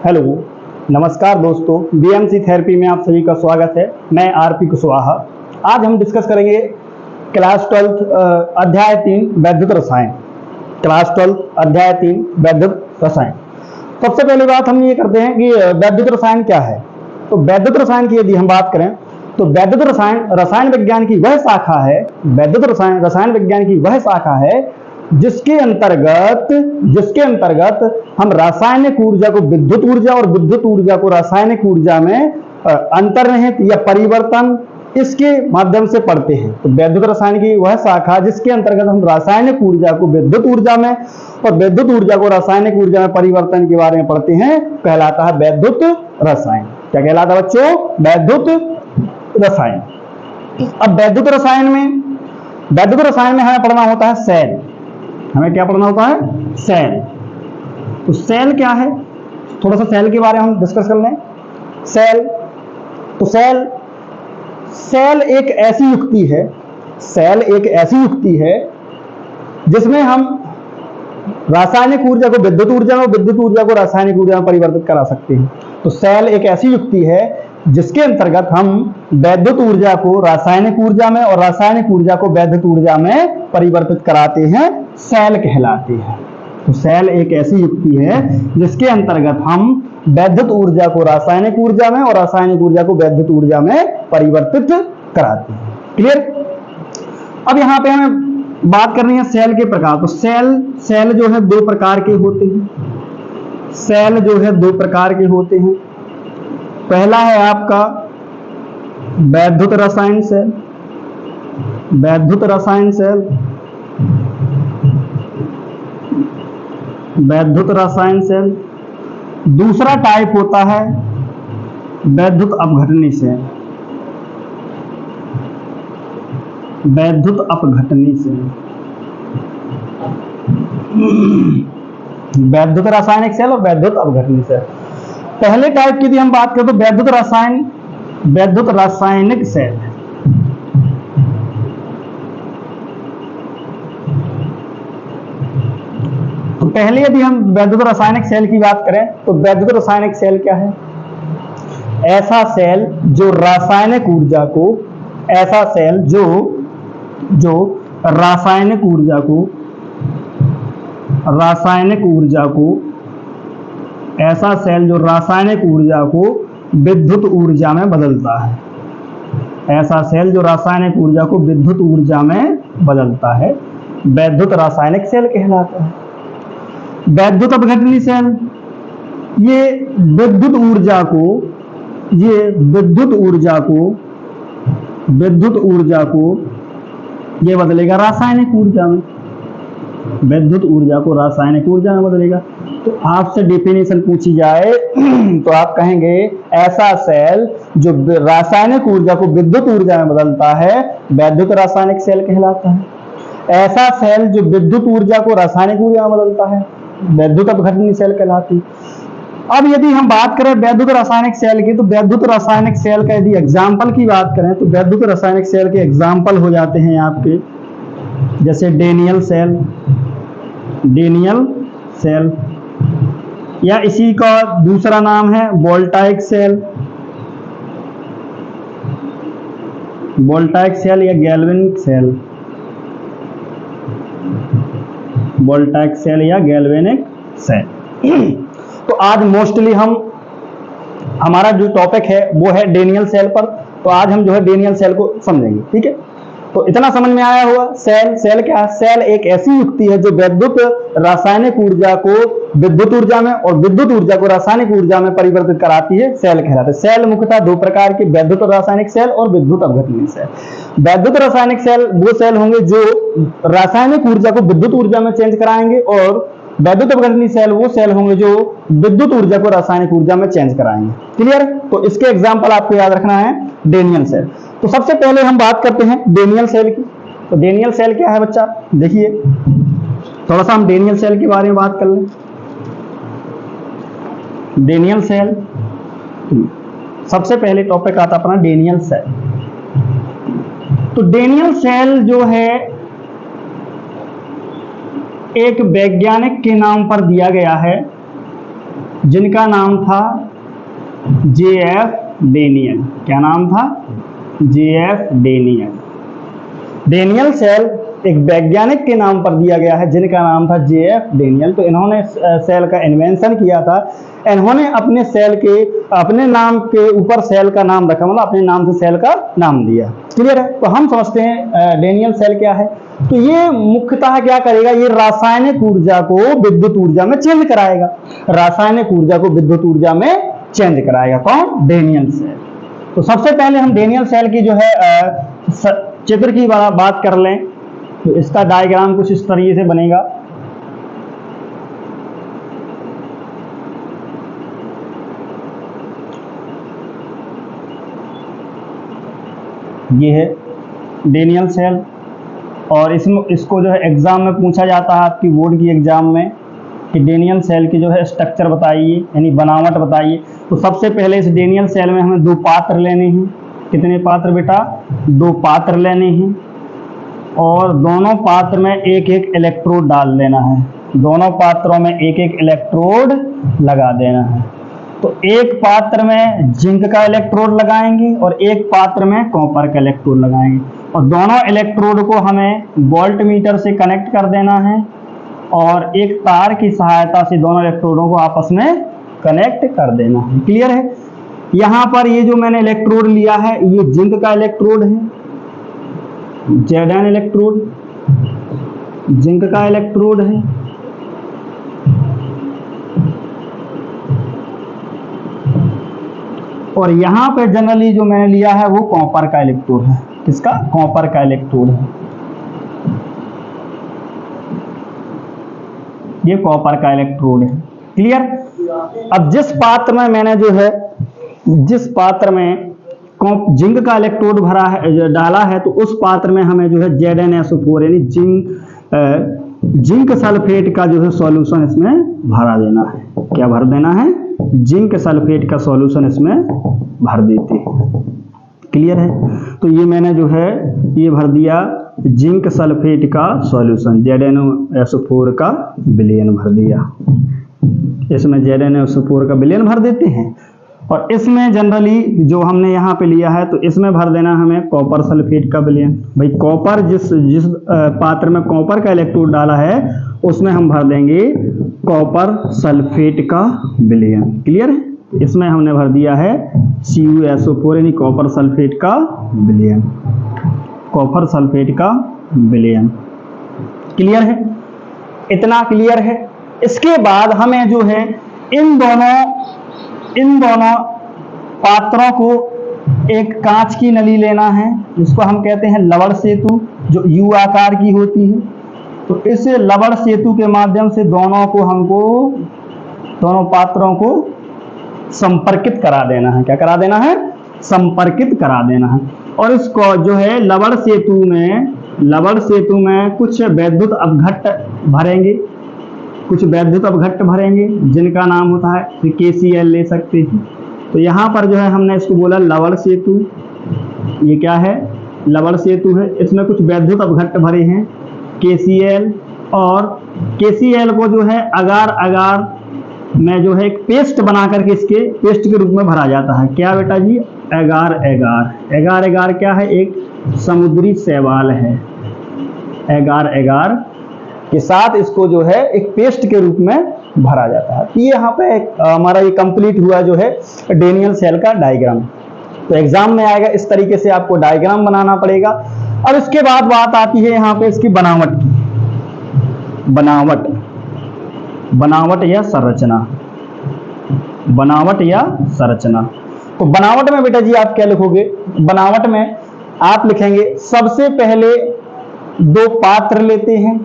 Hello, नमस्कार दोस्तों, BMC therapy में आप सभी का स्वागत है। मैं आरपी कुशवाहा। आज हम डिस्कस करेंगे क्लास 12 अध्याय 3 वैद्युत रसायन। क्लास 12 अध्याय 3 वैद्युत रसायन। सबसे पहली बात हम ये करते हैं कि वैद्युत रसायन क्या है। तो वैद्युत रसायन की यदि हम बात करें तो वैद्युत रसायन रसायन विज्ञान की वह शाखा है, वैद्युत रसायन रसायन विज्ञान की वह शाखा है जिसके अंतर्गत हम रासायनिक ऊर्जा को विद्युत ऊर्जा और विद्युत ऊर्जा को रासायनिक ऊर्जा में अंतर्निहित या परिवर्तन इसके माध्यम से पढ़ते हैं। तो वैद्युत रसायन की वह शाखा जिसके अंतर्गत हम रासायनिक ऊर्जा को विद्युत ऊर्जा में और विद्युत ऊर्जा को रासायनिक ऊर्जा में परिवर्तन के बारे में पढ़ते हैं, कहलाता है वैद्युत रसायन। क्या कहलाता है बच्चों? वैद्युत रसायन। अब वैद्युत रसायन में हमें पढ़ना होता है सेल। हमें क्या पढ़ना होता है? सेल। तो सेल क्या है? थोड़ा सा सेल के बारे में हम डिस्कस कर लें। सेल एक ऐसी युक्ति है जिसमें हम रासायनिक ऊर्जा को विद्युत ऊर्जा में, विद्युत ऊर्जा को रासायनिक ऊर्जा में परिवर्तित करा सकते हैं। तो सेल एक ऐसी युक्ति है जिसके अंतर्गत हम वैद्युत ऊर्जा को रासायनिक ऊर्जा में और रासायनिक ऊर्जा को वैद्युत ऊर्जा में परिवर्तित कराते हैं, सेल कहलाते हैं। तो सेल एक ऐसी युक्ति है जिसके अंतर्गत हम वैद्युत ऊर्जा को रासायनिक ऊर्जा में और रासायनिक ऊर्जा को वैद्युत ऊर्जा में परिवर्तित कराते हैं। क्लियर? अब यहाँ पे हमें बात करनी है सेल के प्रकार। तो सेल जो है दो प्रकार के होते हैं। पहला है आपका वैद्युत रसायन सेल। दूसरा टाइप होता है वैद्युत अपघटनी सेल। वैद्युत रासायनिक सेल और वैद्युत अपघटनी सेल। पहले टाइप की यदि हम बात करें तो वैद्युत रासायनिक सेल। तो पहले यदि हम वैद्युत रासायनिक सेल की बात करें तो वैद्युत रासायनिक सेल क्या है? ऐसा सेल जो रासायनिक ऊर्जा को रासायनिक ऊर्जा को विद्युत ऊर्जा में बदलता है। वैद्युत रासायनिक सेल कहलाता है। वैद्युत अपघटनी सेल ये विद्युत ऊर्जा को ये बदलेगा रासायनिक ऊर्जा में। विद्युत ऊर्जा को रासायनिक ऊर्जा में बदलेगा। तो आपसे डेफिनेशन पूछी जाए तो आप कहेंगे ऐसा सेल जो रासायनिक ऊर्जा को विद्युत ऊर्जा में बदलता है वैद्युत रासायनिक सेल कहलाता है। ऐसा सेल जो विद्युत ऊर्जा को रासायनिक ऊर्जा में बदलता है वैद्युत अपघटनी सेल कहलाती है। अब यदि हम बात करें वैद्युत रासायनिक सेल की, तो वैद्युत रासायनिक सेल का यदि एग्जाम्पल की बात करें तो वैद्युत रासायनिक सेल के एग्जाम्पल हो जाते हैं आपके जैसे डेनियल सेल या इसी का दूसरा नाम है वोल्टाइक सेल या गैल्वेनिक सेल। तो आज मोस्टली हमारा जो टॉपिक है वो है डेनियल सेल पर। तो आज हम जो है डेनियल सेल को समझेंगे। ठीक है, तो इतना समझ में आया होगा। सेल क्या है? सेल एक ऐसी युक्ति है जो वैद्युत रासायनिक ऊर्जा को विद्युत ऊर्जा में और विद्युत ऊर्जा को रासायनिक ऊर्जा में परिवर्तित कराती है, सेल कहलाता है। सेल मुख्यतः दो प्रकार के, वैद्युत रासायनिक सेल और विद्युत अपघटनी सेल। वैद्युत रासायनिक सेल वो सेल होंगे जो रासायनिक ऊर्जा को विद्युत ऊर्जा में चेंज कराएंगे और वैद्युत अपघटनी सेल वो सेल होंगे जो विद्युत ऊर्जा को रासायनिक ऊर्जा में चेंज कराएंगे। क्लियर? तो इसके एग्जाम्पल आपको याद रखना है डेनियल सेल। तो सबसे पहले हम बात करते हैं डेनियल सेल की। तो डेनियल सेल क्या है बच्चा? देखिए थोड़ा सा हम डेनियल सेल के बारे में बात कर लें। डेनियल सेल, सबसे पहले टॉपिक आता अपना डेनियल सेल। तो डेनियल सेल जो है एक वैज्ञानिक के नाम पर दिया गया है जिनका नाम था JF डेनियल। क्या नाम था? JF Daniel. डेनियल सेल एक वैज्ञानिक के नाम पर दिया गया है जिनका नाम था JF डेनियल। तो इन्होंने सेल का इन्वेंशन किया था। इन्होंने अपने सेल के अपने नाम के ऊपर सेल का नाम रखा, मतलब अपने नाम से सेल का नाम दिया। क्लियर है? तो हम समझते हैं डेनियल सेल क्या है। तो ये मुख्यतः क्या करेगा, ये रासायनिक ऊर्जा को विद्युत ऊर्जा में चेंज कराएगा। रासायनिक ऊर्जा को विद्युत ऊर्जा में चेंज कराएगा कौन? Daniell cell. तो सबसे पहले हम डेनियल सेल की जो है चित्र की बात कर लें तो इसका डायग्राम कुछ इस तरीके से बनेगा। ये है डेनियल सेल और इसको जो है एग्जाम में पूछा जाता है आपकी बोर्ड की एग्जाम में कि डेनियल सेल की जो है स्ट्रक्चर बताइए, यानी बनावट बताइए। तो सबसे पहले इस डेनियल सेल में हमें 2 पात्र लेने हैं। कितने पात्र बेटा? 2 पात्र लेने हैं और दोनों पात्र में एक एक इलेक्ट्रोड डाल देना है। दोनों पात्रों में एक एक इलेक्ट्रोड लगा देना है। तो एक पात्र में जिंक का इलेक्ट्रोड लगाएंगे और एक पात्र में कॉपर का इलेक्ट्रोड लगाएंगे और दोनों इलेक्ट्रोड को हमें वोल्ट मीटर से कनेक्ट कर देना है और एक तार की सहायता से दोनों इलेक्ट्रोडों को आपस में कनेक्ट कर देना है। क्लियर है? यहाँ पर ये जो मैंने इलेक्ट्रोड लिया है ये जिंक का इलेक्ट्रोड है, Zn इलेक्ट्रोड जिंक का इलेक्ट्रोड है। और यहाँ पे जनरली जो मैंने लिया है वो कॉपर का इलेक्ट्रोड है। किसका? कॉपर का इलेक्ट्रोड है। ये कॉपर का इलेक्ट्रोड है। क्लियर? अब जिस पात्र में मैंने जो है जिस पात्र में जिंक का इलेक्ट्रोड भरा है डाला है तो उस पात्र में हमें जो है ZnSO4 यानी जिंक सल्फेट का जो है सॉल्यूशन इसमें भरा देना है। क्या भर देना है? जिंक सल्फेट का सॉल्यूशन इसमें भर देते हैं। क्लियर है? तो ये मैंने जो है ये भर दिया जिंक सल्फेट का सॉल्यूशन, ZnSO4 का विलयन भर दिया। इसमें ZnSO4 का विलयन भर देते हैं और इसमें जनरली जो हमने यहाँ पे लिया है तो इसमें भर देना हमें कॉपर सल्फेट का विलयन। भाई कॉपर जिस पात्र में कॉपर का इलेक्ट्रोड डाला है उसमें हम भर देंगे कॉपर सल्फेट का विलयन। क्लियर है? इसमें हमने भर दिया है CuSO4 यानी कॉपर सल्फेट का विलयन, कॉपर सल्फेट का विलयन। क्लियर है? इतना क्लियर है। इसके बाद हमें जो है इन दोनों पात्रों को एक कांच की नली लेना है जिसको हम कहते हैं लवण सेतु, जो U आकार की होती है। तो इस लवण सेतु के माध्यम से दोनों पात्रों को संपर्कित करा देना है। क्या करा देना है? संपर्कित करा देना है। और इसको जो है लवण सेतु में कुछ वैद्युत अपघट्ट भरेंगे जिनका नाम होता है KCl ले सकते हैं। तो यहाँ पर जो है हमने इसको बोला लवण सेतु। ये क्या है? लवण सेतु है। इसमें कुछ वैद्युत अपघट्ट भरे हैं KCl और KCl को जो है अगार में जो है एक पेस्ट बना करके इसके पेस्ट के रूप में भरा जाता है। क्या बेटा जी? एगार क्या है? एक समुद्री शैवाल है। एगार के साथ इसको जो है एक पेस्ट के रूप में भरा जाता है। ये यहाँ पे हमारा ये कंप्लीट हुआ जो है डेनियल सेल का डायग्राम। तो एग्जाम में आएगा इस तरीके से आपको डायग्राम बनाना पड़ेगा। अब इसके बाद बात आती है यहाँ पे इसकी बनावट या संरचना। तो बनावट में बेटा जी आप क्या लिखोगे? बनावट में आप लिखेंगे सबसे पहले 2 पात्र लेते हैं।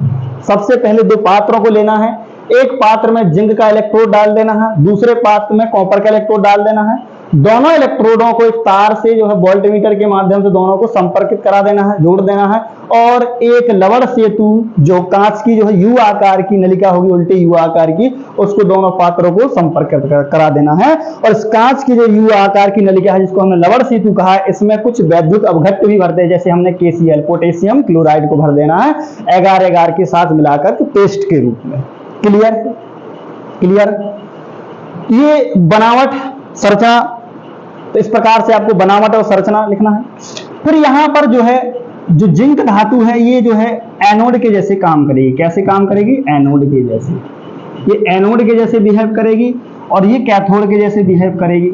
सबसे पहले 2 पात्रों को लेना है। एक पात्र में जिंक का इलेक्ट्रोड डाल देना है, दूसरे पात्र में कॉपर का इलेक्ट्रोड डाल देना है। दोनों इलेक्ट्रोडों को एक तार से जो है वोल्टमीटर के माध्यम से दोनों को संपर्कित करा देना है, जोड़ देना है। और एक लवण सेतु जो कांच की जो है U आकार की नलिका होगी, उल्टे U आकार की, उसको दोनों पात्रों को संपर्कित करा देना है। और इस कांच की जो U आकार की नलिका है जिसको हमने लवण सेतु कहा है, इसमें कुछ वैद्युत अपघट्ट भी भरते हैं। जैसे हमने KCl पोटेशियम क्लोराइड को भर देना है एगार के साथ मिलाकर पेस्ट के रूप में। क्लियर? ये बनावट संरचना, तो इस प्रकार से आपको बनावट और संरचना लिखना है। फिर यहां पर जो है जो जिंक धातु है ये जो है एनोड के जैसे काम करेगी। कैसे काम करेगी? एनोड के जैसे। ये एनोड के जैसे बिहेव करेगी और ये कैथोड के जैसे बिहेव करेगी।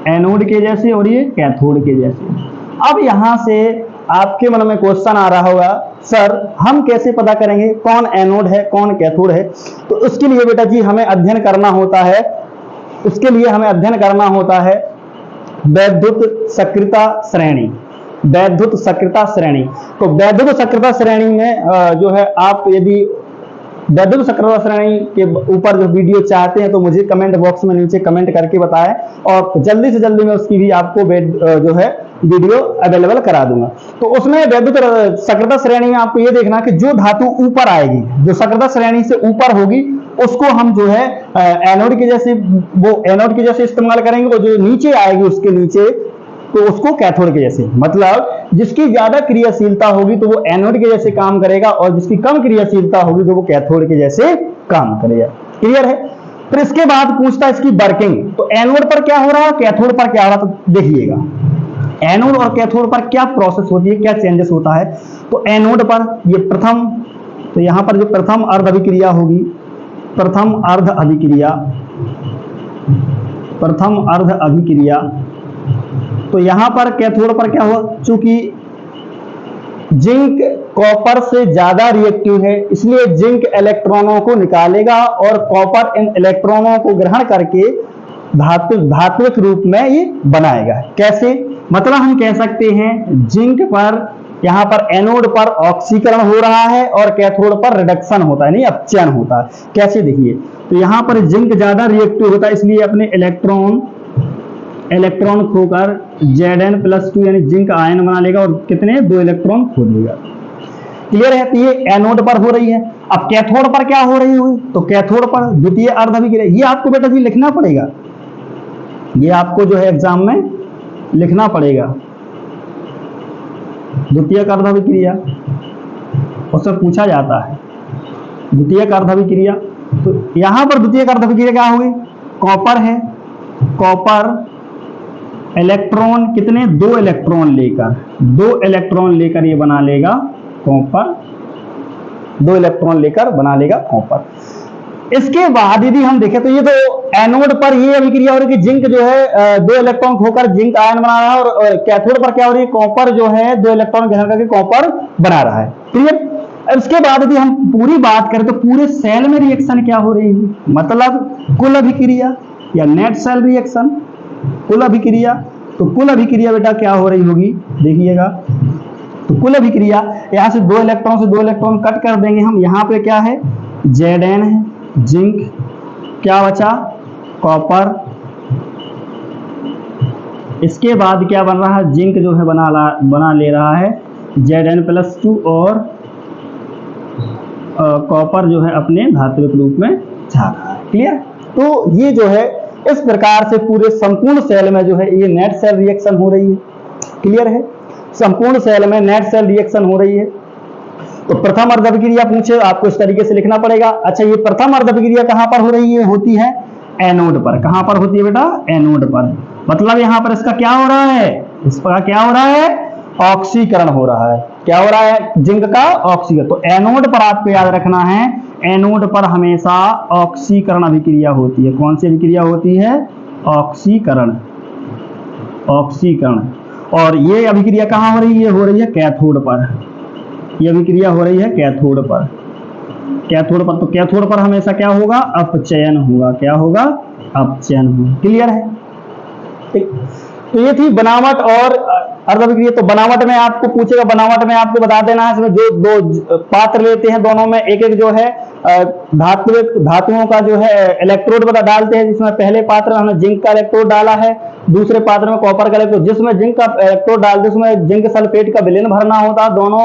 एनोड के जैसे और ये कैथोड के जैसे। अब यहां से आपके मन में क्वेश्चन आ रहा होगा, सर हम कैसे पता करेंगे कौन एनोड है कौन कैथोड है? तो उसके लिए बेटा जी हमें अध्ययन करना होता है, उसके लिए हमें अध्ययन करना होता है वैद्युत सक्रियता श्रेणी। वैद्युत सक्रियता श्रेणी, तो वैद्युत सक्रियता श्रेणी में जो है आप यदि वैद्युत सक्रियता श्रेणी के ऊपर जो वीडियो चाहते हैं तो मुझे कमेंट बॉक्स में नीचे कमेंट करके बताएं और जल्दी से जल्दी मैं उसकी भी आपको जो है वीडियो अवेलेबल करा दूंगा। तो उसमें वैद्युत सक्रियता श्रेणी में आपको ये देखना कि जो धातु ऊपर आएगी, जो सक्रियता श्रेणी से ऊपर होगी, उसको हम जो है एनोड के जैसे, वो एनोड के जैसे इस्तेमाल करेंगे। वो जो नीचे आएगी उसके नीचे, तो उसको कैथोड के जैसे। मतलब जिसकी ज्यादा क्रियाशीलता होगी तो वो एनोड के जैसे काम करेगा और जिसकी कम क्रियाशीलता होगी तो वो कैथोड के जैसे काम करेगा। क्लियर है? फिर इसके बाद पूछता है इसकी वर्किंग। तो एनोड पर क्या हो रहा है, कैथोड पर क्या हो रहा है, तो देखिएगा एनोड और कैथोड पर क्या प्रोसेस होती है, क्या चेंजेस होता है। तो एनोड पर ये प्रथम, तो यहां पर जो प्रथम अर्ध अभिक्रिया होगी, प्रथम अर्ध अभिक्रिया, प्रथम अर्ध अभिक्रिया, तो यहां पर कैथोड पर क्या हुआ, चूंकि जिंक कॉपर से ज्यादा रिएक्टिव है इसलिए जिंक इलेक्ट्रॉनों को निकालेगा और कॉपर इन इलेक्ट्रॉनों को ग्रहण करके धात्विक रूप में ये बनाएगा। कैसे? मतलब हम कह सकते हैं जिंक पर, यहां पर एनोड पर ऑक्सीकरण हो रहा है और कैथोड पर रिडक्शन होता है, नहीं अपचयन होता है। कैसे? देखिए, तो यहां पर जिंक ज्यादा रिएक्टिव होता है इसलिए अपने इलेक्ट्रॉन खोकर Zn+2 यानी जिंक आयन बना लेगा और कितने 2 इलेक्ट्रॉन खो देगा। क्लियर है? तो ये एनोड पर हो रही है। अब कैथोड पर क्या हो रही होगी, तो कैथोड पर द्वितीय अर्ध अभिक्रिया। ये आपको बेटा जी लिखना पड़ेगा, ये आपको जो है एग्जाम में लिखना पड़ेगा। द्वितीय अर्ध अभिक्रिया उससे पूछा जाता है, द्वितीय अर्ध अभिक्रिया। तो यहां पर द्वितीय अर्ध अभिक्रिया क्या होगी, कॉपर है, कॉपर इलेक्ट्रॉन कितने 2 इलेक्ट्रॉन लेकर, 2 इलेक्ट्रॉन लेकर ये बना लेगा कॉपर, 2 इलेक्ट्रॉन लेकर बना लेगा कॉपर। इसके बाद यदि हम देखें तो ये तो एनोड पर ये अभिक्रिया हो रही है कि जिंक जो है 2 इलेक्ट्रॉन खोकर जिंक आयन बना रहा है और कैथोड पर क्या हो रही है, कॉपर जो है 2 इलेक्ट्रॉन ग्रहण करके कॉपर बना रहा है। क्लियर? इसके बाद यदि हम पूरी बात करें तो पूरे सेल में रिएक्शन क्या हो रही है, मतलब कुल अभिक्रिया या नेट सेल रिएक्शन, कुल अभिक्रिया। तो कुल अभिक्रिया बेटा क्या हो रही होगी, देखिएगा। तो कुल अभिक्रिया यहां से 2 इलेक्ट्रॉन से 2 इलेक्ट्रॉन कट कर देंगे हम, यहां पे क्या है Zn है, जिंक, क्या बचा कॉपर। इसके बाद क्या बन रहा है, जिंक जो है बना ले रहा है Zn+2 और कॉपर जो है अपने धात्विक रूप में जा रहा है। क्लियर? तो ये जो है इस प्रकार से पूरे संपूर्ण सेल में जो है ये नेट सेल रिएक्शन हो रही है। क्लियर है? संपूर्ण सेल में नेट सेल रिएक्शन हो रही है। तो प्रथम अर्ध अभिक्रिया पूछे आपको इस तरीके से लिखना पड़ेगा। अच्छा, ये प्रथम अर्ध अभिक्रिया कहां पर हो रही है, होती है एनोड पर। कहां पर होती है बेटा, एनोड पर। मतलब यहां पर इसका क्या हो रहा है, इसका क्या हो रहा है, ऑक्सीकरण हो रहा है। क्या हो रहा है, जिंक का ऑक्सीकरण। तो एनोड पर आपको याद रखना है, एनोड पर हमेशा ऑक्सीकरण अभिक्रिया होती है। कौन सी अभिक्रिया होती है, ऑक्सीकरण, ऑक्सीकरण। और ये अभिक्रिया कहां हो रही है, हो रही है कैथोड पर। ये अभिक्रिया हो रही है कैथोड पर, कैथोड पर। तो कैथोड पर हमेशा क्या होगा, अपचयन होगा। क्या होगा, अपचयन होगा। क्लियर है? ठीक। तो ये थी बनावट और अर्ध अभिक्रिया। तो बनावट में आपको पूछेगा, बनावट में आपको बता देना है इसमें जो 2 पात्र लेते हैं, दोनों में एक एक जो है धातुओं का जो है इलेक्ट्रोड बता डालते हैं। जिसमें पहले पात्र में हमने जिंक का इलेक्ट्रोड डाला है, दूसरे पात्र में कॉपर का इलेक्ट्रोड। जिसमें जिंक का इलेक्ट्रोड डालते उसमें जिंक सल्फेट का विलयन भरना होता है। दोनों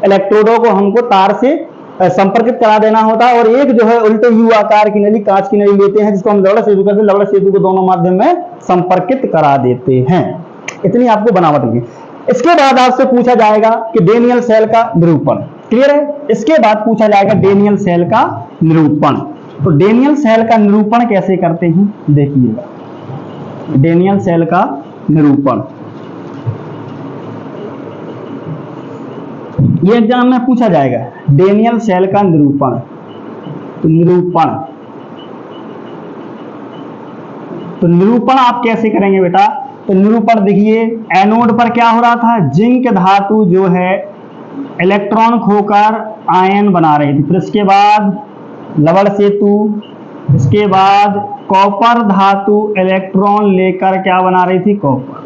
इलेक्ट्रोडों को हमको तार से संपर्कित करा देना होता है। और एक जो है उल्टे यू आकार की नली, कांच की नली लेते हैं जिसको हम लवण सेतु कहते हैं। लवण सेतु को दोनों माध्यम में संपर्कित करा देते हैं। इतनी आपको बनावट होगी। इसके बाद आपसे पूछा जाएगा कि डेनियल सेल का निरूपण। क्लियर है? इसके बाद पूछा जाएगा डेनियल सेल का निरूपण। तो डेनियल सेल का निरूपण कैसे करते हैं देखिएगा, डेनियल सेल का निरूपण ये एग्जाम में पूछा जाएगा, डेनियल सेल का निरूपण। तो निरूपण आप कैसे करेंगे बेटा? तो निरूपण देखिए, एनोड पर क्या हो रहा था, जिंक धातु जो है इलेक्ट्रॉन खोकर आयन बना रही थी, फिर इसके बाद लवण सेतु, इसके बाद कॉपर धातु इलेक्ट्रॉन लेकर क्या बना रही थी, कॉपर।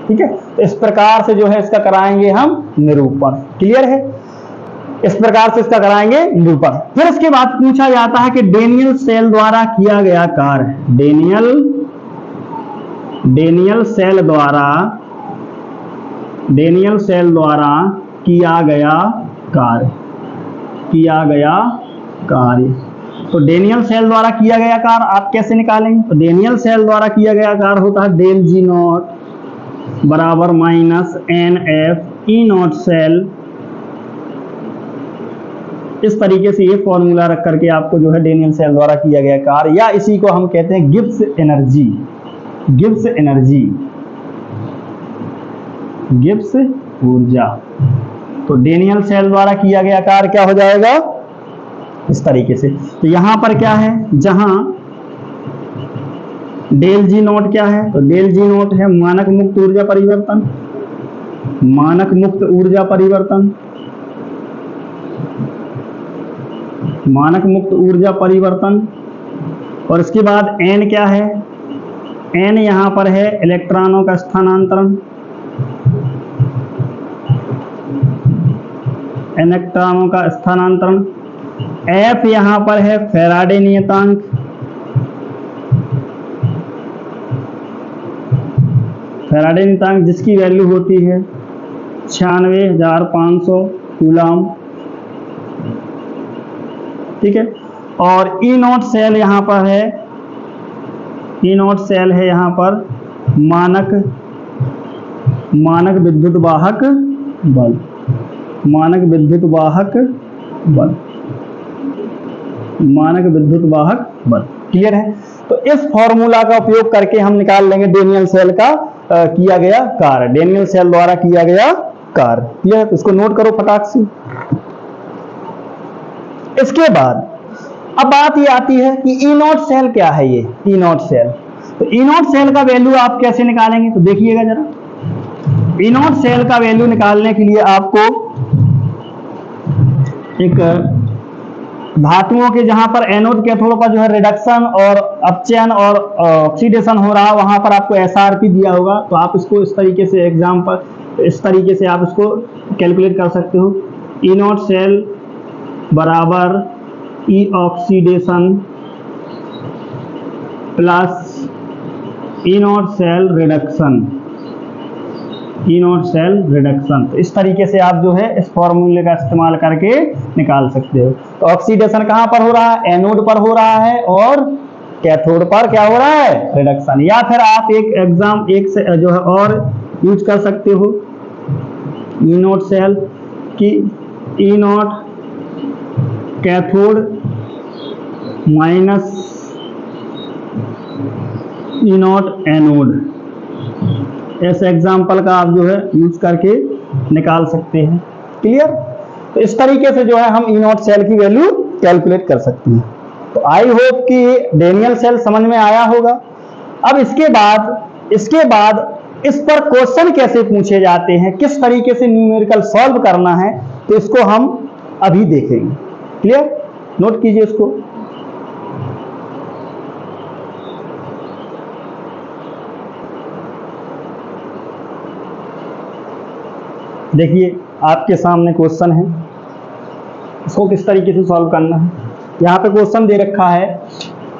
ठीक है, तो इस प्रकार से जो है इसका कराएंगे हम निरूपण। क्लियर है? इस प्रकार से इसका कराएंगे निरूपण। फिर इसके बाद पूछा जाता है कि डेनियल सेल द्वारा किया गया कार्य, डेनियल सेल द्वारा किया गया कार्य। तो डेनियल सेल द्वारा किया गया कार्य आप कैसे निकालेंगे? तो डेनियल सेल द्वारा किया गया कार्य होता है डेल जी नॉट बराबर minus N F E naught cell. इस तरीके से ये फॉर्मूला रख करके आपको जो है डेनियल सेल द्वारा किया गया कार्य, या इसी को हम कहते हैं गिब्स ऊर्जा। तो डेनियल सेल द्वारा किया गया कार्य क्या हो जाएगा इस तरीके से। तो यहां पर क्या है, जहां डेल जी नोट क्या है, तो डेल जी नोट है मानक मुक्त ऊर्जा परिवर्तन, और इसके बाद एन क्या है, एन यहां पर है इलेक्ट्रॉनों का स्थानांतरण, एफ यहां पर है फैराडे नियतांक, जिसकी वैल्यू होती है 96,500 कूलम। ठीक है, और ई नॉट सेल यहां पर है, यहां पर मानक विद्युत वाहक बल। क्लियर है? तो इस फॉर्मूला का उपयोग करके हम निकाल लेंगे डेनियल सेल का किया गया कार्य, डेनियल सेल द्वारा किया गया कार्य। क्लियर है? तो इसको नोट करो फटाक से। इसके बाद अब बात ये आती है कि ई नॉट सेल क्या है, ये ई नॉट सेल। तो ई नॉट सेल का वैल्यू आप कैसे निकालेंगे? तो देखिएगा जरा, ई नॉट सेल का वैल्यू निकालने के लिए आपको एक धातुओं के जहां पर एनोड कैथोड पर जो है रिडक्शन और अपचयन और ऑक्सीडेशन हो रहा है, वहां पर आपको एसआरपी दिया होगा। तो आप इसको इस तरीके से इस तरीके से आप इसको कैलकुलेट कर सकते हो। ई नॉट सेल बराबर E oxidation plus E naught cell reduction. तो इस तरीके से आप जो है इस फॉर्मूले का इस्तेमाल करके निकाल सकते हो। तो ऑक्सीडेशन कहां पर हो रहा है, एनोड पर हो रहा है, और कैथोड पर क्या हो रहा है, रिडक्शन। या फिर आप एक से जो है और यूज कर सकते हो ई नॉट सेल की E naught cathode minus E naught anode. ऐसे एग्जाम्पल का आप जो है यूज करके निकाल सकते हैं। क्लियर? तो इस तरीके से जो है हम ई नॉट सेल की वैल्यू कैलकुलेट कर सकते हैं। तो आई होप कि डेनियल सेल समझ में आया होगा। अब इसके बाद इस पर क्वेश्चन कैसे पूछे जाते हैं, किस तरीके से न्यूमेरिकल सॉल्व करना है, तो इसको हम अभी देखेंगे। क्लियर? नोट कीजिए इसको। देखिए आपके सामने क्वेश्चन है, इसको किस तरीके से सॉल्व करना है। यहाँ पे क्वेश्चन दे रखा है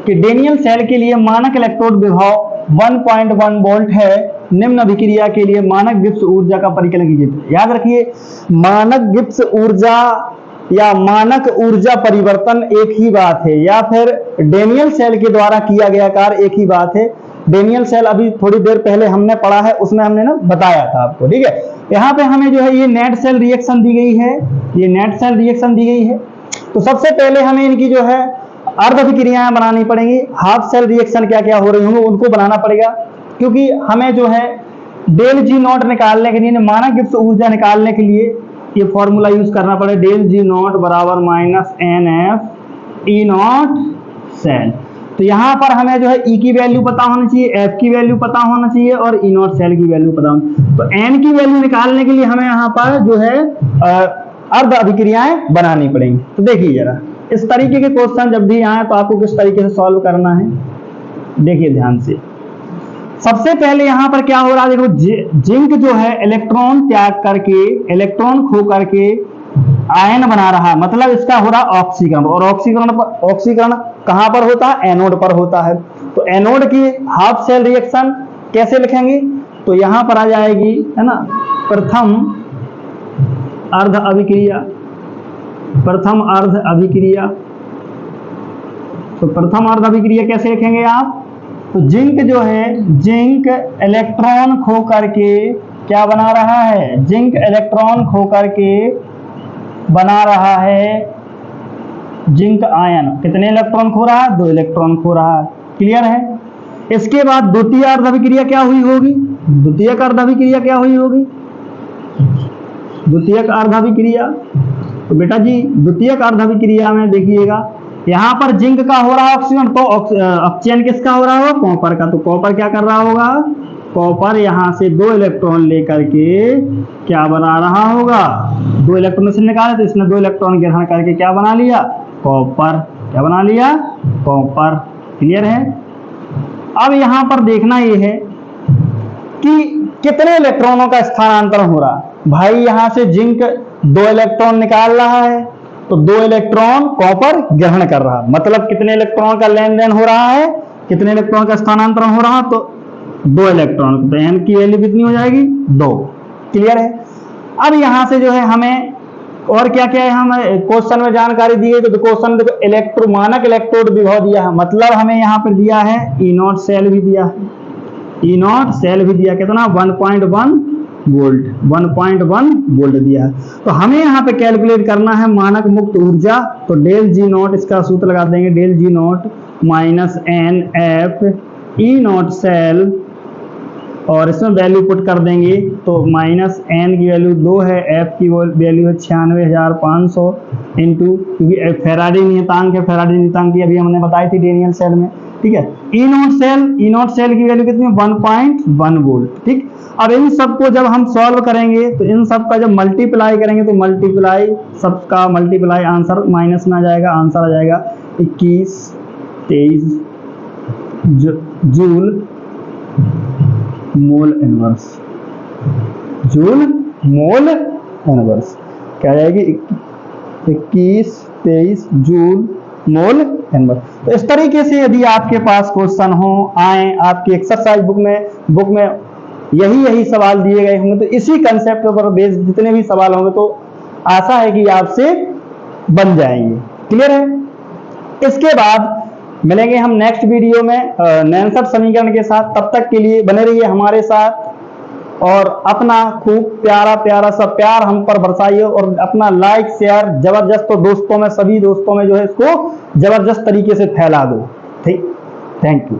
कि डेनियल सेल के लिए मानक इलेक्ट्रोड विभव 1.1 वोल्ट है, निम्न अभिक्रिया के लिए मानक गिब्स ऊर्जा का परिकलन कीजिए। याद रखिए, मानक गिब्स ऊर्जा या मानक ऊर्जा परिवर्तन एक ही बात है, या फिर डेनियल सेल के द्वारा किया गया कार्य एक ही बात है। डेनियल सेल अभी थोड़ी देर पहले हमने पढ़ा है, उसमें हमने ना बताया था आपको। ठीक है, यहाँ पे हमें जो है ये नेट सेल रिएक्शन दी गई है, तो सबसे पहले हमें इनकी जो है अर्ध अभिक्रियाएं बनानी पड़ेंगी, हाफ सेल रिएक्शन क्या क्या हो रही होंगी उनको बनाना पड़ेगा, क्योंकि हमें जो है डेल जी नॉट निकालने के लिए, मानक गिब्स ऊर्जा निकालने के लिए ये फॉर्मूला यूज करना पड़ेगा, डेल जी नॉट बराबर minus N F E naught cell. तो यहाँ पर हमें जो है ई की वैल्यू पता होनी चाहिए, एफ की वैल्यू पता होना चाहिए और ई नॉट सेल की वैल्यू पता होनी। तो एन की वैल्यू निकालने के लिए हमें यहाँ पर जो है अर्ध अभिक्रियाएं बनानी पड़ेंगी। तो देखिए जरा इस तरीके के क्वेश्चन जब भी आए तो आपको किस तरीके से सॉल्व करना है, देखिए ध्यान से। सबसे पहले यहाँ पर क्या हो रहा है, देखो जिंक जो है इलेक्ट्रॉन त्याग करके, इलेक्ट्रॉन खो करके आयन बना रहा है, मतलब इसका हो रहा ऑक्सीकरण, और ऑक्सीकरण कहां पर होता है, एनोड पर होता है। तो एनोड की हाफ सेल रिएक्शन कैसे लिखेंगे, तो यहां पर आ जाएगी, है ना, प्रथम अर्ध अभिक्रिया, प्रथम अर्ध अभिक्रिया। तो प्रथम अर्ध अभिक्रिया कैसे लिखेंगे आप, तो जिंक जो है, जिंक इलेक्ट्रॉन खो करके क्या बना रहा है, जिंक इलेक्ट्रॉन खो करके बना रहा है जिंक आयन। कितने इलेक्ट्रॉन खो रहा है, 2 इलेक्ट्रॉन खो रहा है, क्लियर है। इसके बाद द्वितीय अर्ध अभिक्रिया क्या हुई होगी, द्वितीयक अर्ध अभिक्रिया क्या हुई होगी, द्वितीयक अर्ध अभिक्रिया। तो बेटा जी द्वितीयक अर्ध अभिक्रिया में देखिएगा यहां पर जिंक का हो रहा है ऑक्सीजन, तो ऑक्सीजन किसका हो रहा होगा, कॉपर का। तो कॉपर क्या कर रहा होगा, कॉपर यहां से 2 इलेक्ट्रॉन लेकर के क्या बना रहा होगा, 2 इलेक्ट्रॉन से निकाले तो इसने 2 इलेक्ट्रॉन ग्रहण करके क्या बना लिया, कॉपर। क्या बना लिया, कॉपर, क्लियर है। अब यहां पर देखना यह है कि कितने इलेक्ट्रॉनों का स्थानांतरण हो रहा है। भाई यहां से जिंक 2 इलेक्ट्रॉन निकाल रहा है तो 2 इलेक्ट्रॉन कॉपर ग्रहण कर रहा है, मतलब कितने इलेक्ट्रॉन का लेन देन हो रहा है, कितने इलेक्ट्रॉन का स्थानांतरण हो रहा है, तो 2 इलेक्ट्रॉन। तो एन की वैल्यू कितनी हो जाएगी, 2, क्लियर है। अब यहां से जो है हमें और क्या क्या है, हमें क्वेश्चन में जानकारी दी गई। तो क्वेश्चन देखो इलेक्ट्रो मानक इलेक्ट्रोड विभव दिया है, मतलब हमें यहाँ पर दिया है ई नॉट सेल भी दिया है, ई नॉट सेल भी दिया, कितना 1.1 वोल्ट, 1.1 वोल्ट दिया है। तो हमें यहाँ पे कैलकुलेट करना है मानक मुक्त ऊर्जा। तो डेल जी नॉट, इसका सूत्र लगा देंगे, del G naught minus N F E naught cell, और इसमें वैल्यू पुट कर देंगे। तो माइनस एन की वैल्यू 2 है, एफ की वैल्यू है 96,500 इंटू, क्योंकि फेराडे नियतांक है, फेराडे नियतांक की अभी हमने बताई थी डेनियल सेल में, ठीक है। ई नॉट सेल की वैल्यू कितनी है, 1.1 वोल्ट, ठीक। अब इन सबको जब हम सॉल्व करेंगे तो इन सब का जब मल्टीप्लाई करेंगे तो मल्टीप्लाई, सबका मल्टीप्लाई, आंसर माइनस में आ जाएगा, आंसर आ जाएगा 21-23 joule mole inverse, joule mole inverse क्या आ जाएगी, 21-23 जूल मोल इनवर्स। तो इस तरीके से यदि आपके पास क्वेश्चन हो आए आपकी एक्सरसाइज बुक में यही सवाल दिए गए होंगे, तो इसी कंसेप्ट पर बेस्ड जितने भी सवाल होंगे तो आशा है कि आपसे बन जाएंगे, क्लियर है। इसके बाद मिलेंगे हम नेक्स्ट वीडियो में नैनसट समीकरण के साथ। तब तक के लिए बने रहिए हमारे साथ और अपना खूब प्यारा प्यारा सा प्यार हम पर बरसाइए, और अपना लाइक शेयर जबरदस्त तो दोस्तों में, सभी दोस्तों में जो है इसको जबरदस्त तरीके से फैला दो, ठीक। Thank you.